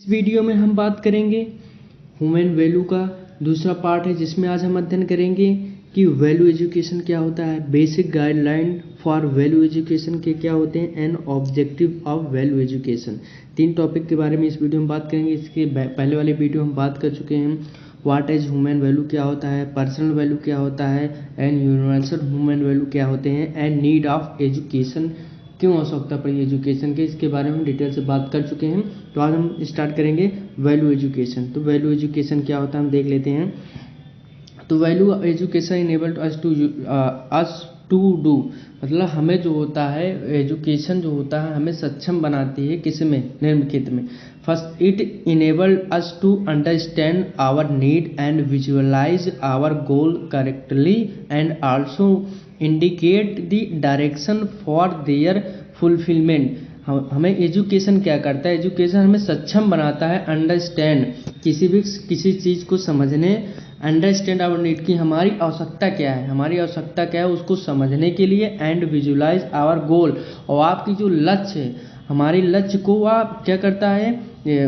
इस वीडियो में हम बात करेंगे ह्यूमन वैल्यू का दूसरा पार्ट है, जिसमें आज हम अध्ययन करेंगे कि वैल्यू एजुकेशन क्या होता है, basic guideline for value education के क्या होते हैं and objective of value education. 3 topic के बारे में इस वीडियो में बात करेंगे। इसके पहले वाले वीडियो हम बात कर चुके हैं, व्हाट इज ह्यूमन वैल्यू क्या होता है, पर्सनल वैल्यू क्या होता है एंड यूनिवर्सल ह्यूमन वैल्यू क्या होते हैं एंड नीड ऑफ एजुकेशन, क्यों आवश्यकता पड़ी एजुकेशन के, इसके बारे में हम डिटेल से बात कर चुके हैं। तो आज हम स्टार्ट करेंगे वैल्यू एजुकेशन। तो वैल्यू एजुकेशन क्या होता है हम देख लेते हैं। तो value education enabled us to do, मतलब हमें जो होता है एजुकेशन जो होता है हमें सक्षम बनाती है किस में, निम्नलिखित में। First, it enabled us to understand our need and visualise our goal correctly and also indicate the direction for their fulfilment. हमें एजुकेशन क्या करता है, एजुकेशन हमें सक्षम बनाता है अंडरस्टैंड, किसी चीज़ को समझने, अंडरस्टैंड आवर नीड की हमारी आवश्यकता क्या है, हमारी आवश्यकता क्या है उसको समझने के लिए, एंड विजुलाइज आवर गोल, और आपकी जो लक्ष्य है हमारी लक्ष्य को वह क्या करता है,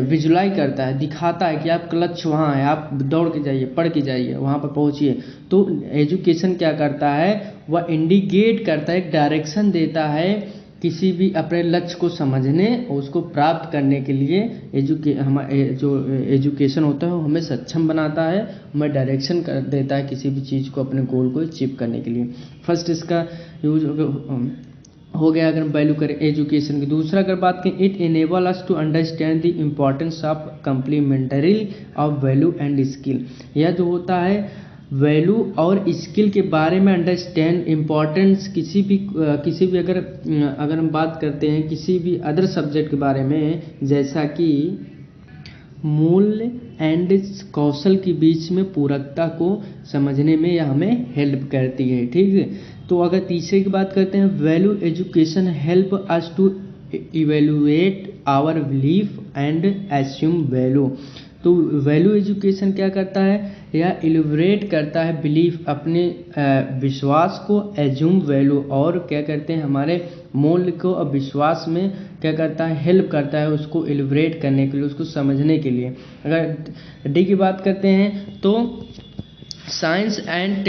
विजुलाइज करता है, दिखाता है कि आपका लक्ष्य वहाँ है, आप दौड़ के जाइए, पढ़ के जाइए, वहाँ पर पहुँचिए। तो एजुकेशन क्या करता है, वह इंडिकेट करता है, एक डायरेक्शन देता है किसी भी अपने लक्ष्य को समझने और उसको प्राप्त करने के लिए। जो एजुकेशन होता है वो हमें सक्षम बनाता है, हमें डायरेक्शन कर देता है किसी भी चीज़ को अपने गोल को अचीव करने के लिए। फर्स्ट इसका यूज हो गया अगर हम वैल्यू करें एजुकेशन की। दूसरा अगर बात करें, it enable us to understand the importance of complementary of value and skill. यह जो होता है वैल्यू और स्किल के बारे में अंडरस्टैंड इम्पोर्टेंस, किसी भी अगर हम बात करते हैं किसी भी अदर सब्जेक्ट के बारे में, जैसा कि मूल्य एंड कौशल के बीच में पूरकता को समझने में यह हमें हेल्प करती है। ठीक है, तो अगर तीसरे की बात करते हैं, value education help us to evaluate our belief and assume value. तो वैल्यू एजुकेशन क्या करता है, यह इलिब्रेट करता है बिलीफ, अपने विश्वास को, एज्यूम वैल्यू, और क्या करते हैं हमारे मूल्य को और विश्वास में क्या करता है, हेल्प करता है उसको इलिब्रेट करने के लिए, उसको समझने के लिए। अगर डी की बात करते हैं तो साइंस एंड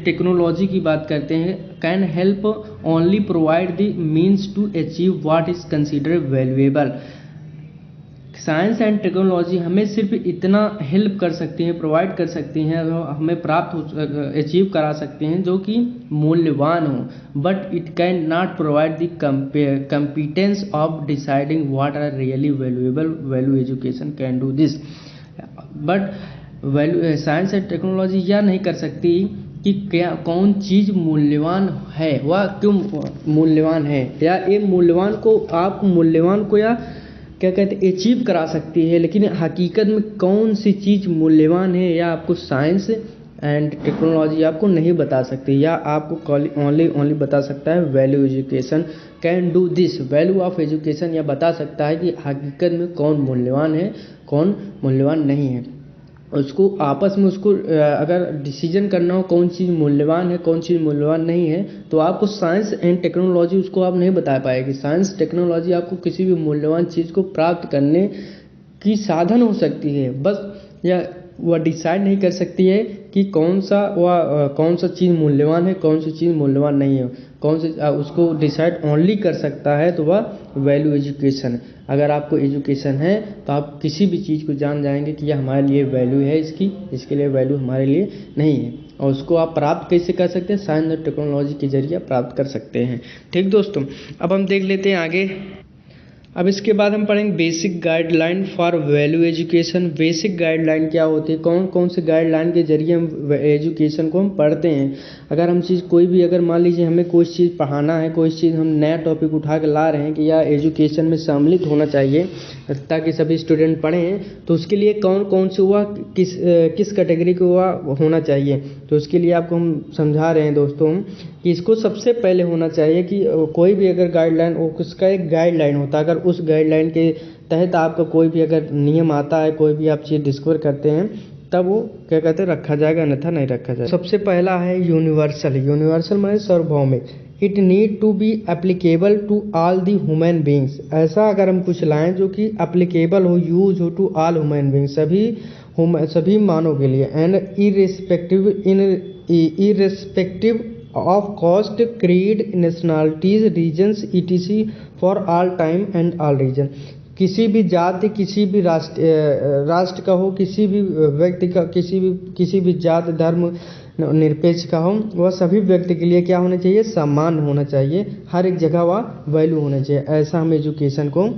टेक्नोलॉजी की बात करते हैं, can help only provide the means to achieve what is considered valuable. Science and technology हमें सिर्फ इतना हेल्प कर सकती हैं, प्रोवाइड कर सकती हैं, हमें प्राप्त अचीव करा सकते हैं जो कि मूल्यवान हो, but it can not provide the competence of deciding what are really valuable. Value education can do this, but value science and technology यह नहीं कर सकती कि क्या कौन चीज़ मूल्यवान है, वह क्यों मूल्यवान है, या ये मूल्यवान को आप मूल्यवान को या क्या कहते हैं अचीव करा सकती है, लेकिन हकीकत में कौन सी चीज़ मूल्यवान है या आपको साइंस एंड टेक्नोलॉजी आपको नहीं बता सकती, या आपको ओनली बता सकता है value education can do this. Value of education यह बता सकता है कि हकीकत में कौन मूल्यवान है, कौन मूल्यवान नहीं है। उसको आपस में उसको अगर डिसीजन करना हो कौन चीज़ मूल्यवान है कौन चीज़ मूल्यवान नहीं है, तो आपको साइंस एंड टेक्नोलॉजी उसको आप नहीं बता पाएगी। साइंस टेक्नोलॉजी आपको किसी भी मूल्यवान चीज़ को प्राप्त करने की साधन हो सकती है, बस या वह डिसाइड नहीं कर सकती है कि कौन सा चीज़ मूल्यवान है, कौन सी चीज़ मूल्यवान नहीं है, कौन से उसको डिसाइड ओनली कर सकता है तो वह वैल्यू एजुकेशन। अगर आपको एजुकेशन है तो आप किसी भी चीज़ को जान जाएंगे कि यह हमारे लिए वैल्यू है, इसके लिए वैल्यू हमारे लिए नहीं है, और उसको आप प्राप्त कैसे कर सकते हैं, साइंस और टेक्नोलॉजी के जरिए प्राप्त कर सकते हैं। ठीक दोस्तों, अब हम देख लेते हैं आगे। अब इसके बाद हम पढ़ेंगे basic guideline for value education. Basic guideline क्या होती है, कौन कौन से गाइडलाइन के जरिए हम एजुकेशन को हम पढ़ते हैं। अगर हम कोई भी अगर मान लीजिए हमें कोई चीज़ पढ़ाना है, कोई चीज़ हम नया टॉपिक उठा के ला रहे हैं कि यह एजुकेशन में सम्मिलित होना चाहिए ताकि सभी स्टूडेंट पढ़ें, तो उसके लिए कौन कौन से हुआ किस कैटेगरी को हुआ होना चाहिए। तो उसके लिए आपको हम समझा रहे हैं दोस्तों कि इसको सबसे पहले होना चाहिए कि कोई भी अगर गाइडलाइन, उसका एक गाइडलाइन होता है, अगर उस गाइडलाइन के तहत आपका कोई भी अगर नियम आता है, कोई भी आप चीज़ डिस्कवर करते हैं, तब वो क्या कहते हैं रखा जाएगा, अन्यथा नहीं रखा जाएगा। सबसे पहला है यूनिवर्सल। यूनिवर्सल माने सार्वभौमिक। It need to be applicable to all the human beings. ऐसा अगर हम कुछ लाएं जो कि एप्लीकेबल हो, यूज हो टू ऑल ह्यूमन बींग्स, सभी मानव के लिए, and irrespective of caste, creed, nationalities, regions, ETC, for all time and all region. किसी भी जाति, किसी भी राष्ट्र का हो, किसी भी व्यक्ति का, किसी भी जात धर्म निरपेक्ष का हो, वह सभी व्यक्ति के लिए क्या होना चाहिए, सम्मान होना चाहिए, हर एक जगह वह वैल्यू होना चाहिए। ऐसा हम एजुकेशन को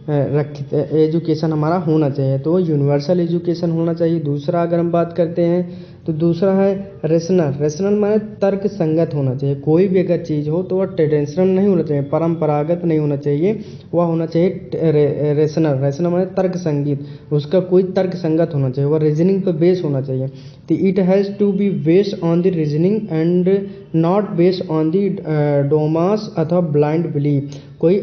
एजुकेशन हमारा होना चाहिए, तो यूनिवर्सल एजुकेशन होना चाहिए। दूसरा अगर हम बात करते हैं तो दूसरा है रेशनल माने तर्क संगत होना चाहिए। कोई भी अगर चीज़ हो तो वह ट्रेडिशनल नहीं होना चाहिए, परंपरागत नहीं होना चाहिए, वह होना चाहिए रेशनल माने तर्क संगत, उसका कोई तर्क संगत होना चाहिए, वह रीजनिंग पर बेस होना चाहिए। तो it has to be based on the reasoning and not based on the dogmas अथवा ब्लाइंड बिलीफ। कोई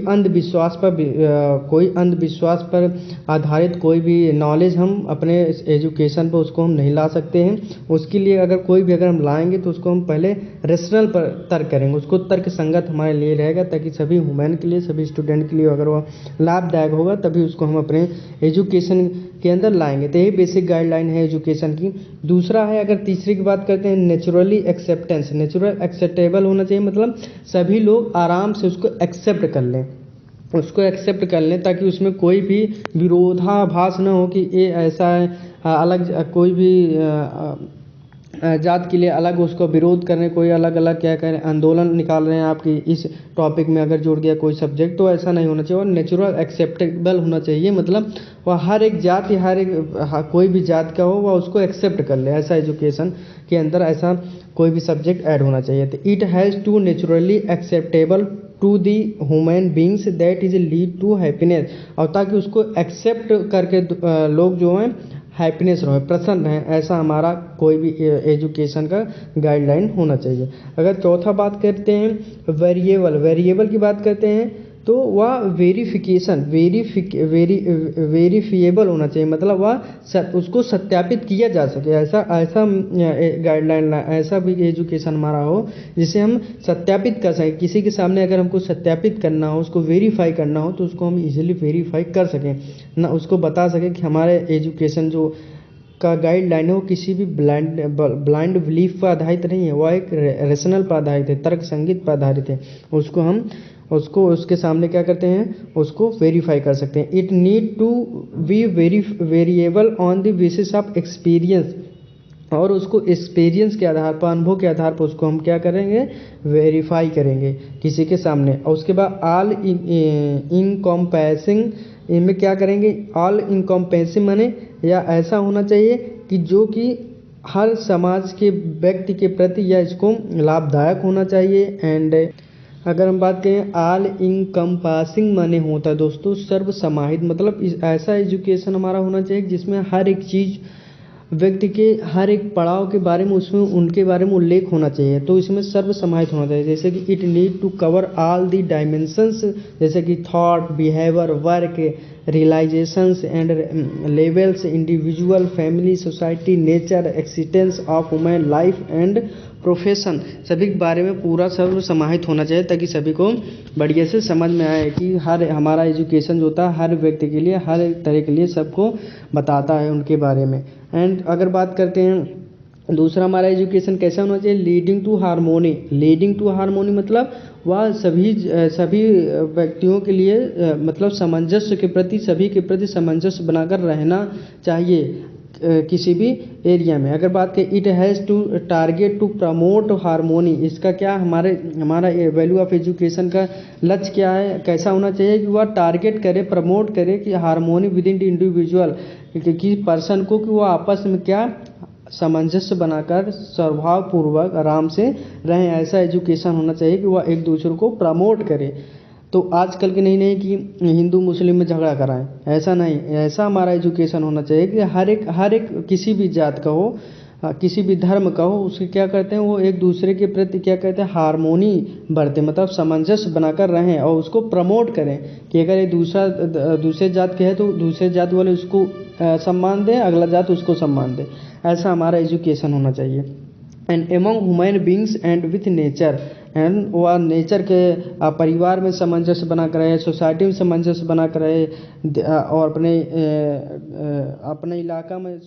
अंधविश्वास पर आधारित कोई भी नॉलेज हम अपने एजुकेशन पर उसको हम नहीं ला सकते हैं। उसके लिए अगर कोई भी अगर हम लाएंगे तो उसको हम पहले रेशनल पर तर्क करेंगे, उसको तर्क संगत हमारे लिए रहेगा, ताकि सभी ह्यूमन के लिए, सभी स्टूडेंट के लिए अगर वह लाभदायक होगा तभी उसको हम अपने एजुकेशन के अंदर लाएंगे। तो यही बेसिक गाइडलाइन है एजुकेशन की। दूसरा है, अगर तीसरी की बात करते हैं, नेचुरली एक्सेप्टेंस। नेचुरल एक्सेप्टेबल होना चाहिए, मतलब सभी लोग आराम से उसको एक्सेप्ट कर लें, ताकि उसमें कोई भी विरोधाभास न हो कि ये ऐसा है, अलग कोई भी जात के लिए अलग उसको विरोध करने, कोई अलग अलग क्या करें आंदोलन निकाल रहे हैं आपकी इस टॉपिक में अगर जुड़ गया कोई सब्जेक्ट, तो ऐसा नहीं होना चाहिए। और नेचुरल एक्सेप्टेबल होना चाहिए, मतलब वह हर एक जात या कोई भी जात का हो वह उसको एक्सेप्ट कर ले, ऐसा एजुकेशन के अंदर ऐसा कोई भी सब्जेक्ट ऐड होना चाहिए। तो it has to naturally acceptable to the human beings that is lead to happiness, और ताकि उसको एक्सेप्ट करके लोग जो हैं हैप्पीनेस रहे, प्रसन्न रहें, ऐसा हमारा कोई भी एजुकेशन का गाइडलाइन होना चाहिए। अगर चौथा बात करते हैं वेरिएबल की बात करते हैं, तो वह वेरीफिएबल होना चाहिए, मतलब वह उसको सत्यापित किया जा सके, ऐसा गाइडलाइन, ऐसा भी एजुकेशन हमारा हो जिसे हम सत्यापित कर सकें। किसी के सामने अगर हमको सत्यापित करना हो, उसको वेरीफाई करना हो, तो उसको हम इजीली वेरीफाई कर सकें, ना उसको बता सकें कि हमारे एजुकेशन जो का गाइडलाइन है वो किसी भी ब्लाइंड बिलीफ पर आधारित नहीं है, वह एक रेशनल पर आधारित है, तर्क संगत पर आधारित है। उसको उसके सामने क्या करते हैं, उसको वेरीफाई कर सकते हैं। It need to be variable on the basis of experience, और उसको एक्सपीरियंस के आधार पर, अनुभव के आधार पर उसको हम क्या करेंगे, वेरीफाई करेंगे किसी के सामने। और उसके बाद ऑल इनकम्पेसिंग, इनमें क्या करेंगे, ऑल इनकम्पेसिंग माने या ऐसा होना चाहिए कि जो कि हर समाज के व्यक्ति के प्रति या इसको लाभदायक होना चाहिए। एंड अगर हम बात करें ऑल इनकम्पासिंग माने होता है दोस्तों सर्व समाहित, मतलब ऐसा एजुकेशन हमारा होना चाहिए जिसमें हर एक चीज़ व्यक्ति के हर एक पड़ाव के बारे में उसमें उनके बारे में उल्लेख होना चाहिए, तो इसमें सर्व समाहित होना चाहिए। जैसे कि it need to cover all the dimensions, जैसे कि thought, behaviour, work, realisations and levels, individual, family, society, nature, existence of human life and profession, सभी के बारे में पूरा सर्व समाहित होना चाहिए, ताकि सभी को बढ़िया से समझ में आए कि हमारा एजुकेशन जो होता है हर व्यक्ति के लिए, हर तरह के लिए सबको बताता है उनके बारे में। एंड अगर बात करते हैं दूसरा हमारा एजुकेशन कैसा होना चाहिए, लीडिंग टू हार्मोनी मतलब वह सभी व्यक्तियों के लिए मतलब सामंजस्य के प्रति, सभी के प्रति सामंजस्य बनाकर रहना चाहिए किसी भी एरिया में। अगर बात करें it has to target to promote harmony, इसका क्या हमारा वैल्यू ऑफ एजुकेशन का लक्ष्य क्या है, कैसा होना चाहिए कि वह टारगेट करे, प्रमोट करे कि हार्मोनी विद इन इंडिविजुअल, कि पर्सन को कि वह आपस में क्या सामंजस्य बनाकर स्वभावपूर्वक आराम से रहें, ऐसा एजुकेशन होना चाहिए कि वह एक दूसरे को प्रमोट करे। तो आजकल के नहीं कि हिंदू मुस्लिम में झगड़ा कराएं, ऐसा नहीं, ऐसा हमारा एजुकेशन होना चाहिए कि हर एक किसी भी जात का हो, किसी भी धर्म का हो, उसके क्या करते हैं वो एक दूसरे के प्रति क्या कहते हैं हार्मोनी बढ़ते, मतलब सामंजस्य बनाकर रहें और उसको प्रमोट करें कि अगर ये दूसरे जात के है तो दूसरे जात वाले उसको सम्मान दें, अगला जात उसको सम्मान दे, ऐसा हमारा एजुकेशन होना चाहिए। And among human beings and with nature, and वह नेचर के परिवार में सामंजस्य बना कर रहे, सोसाइटी में सामंजस्य बना कर रहे, और अपने इलाका में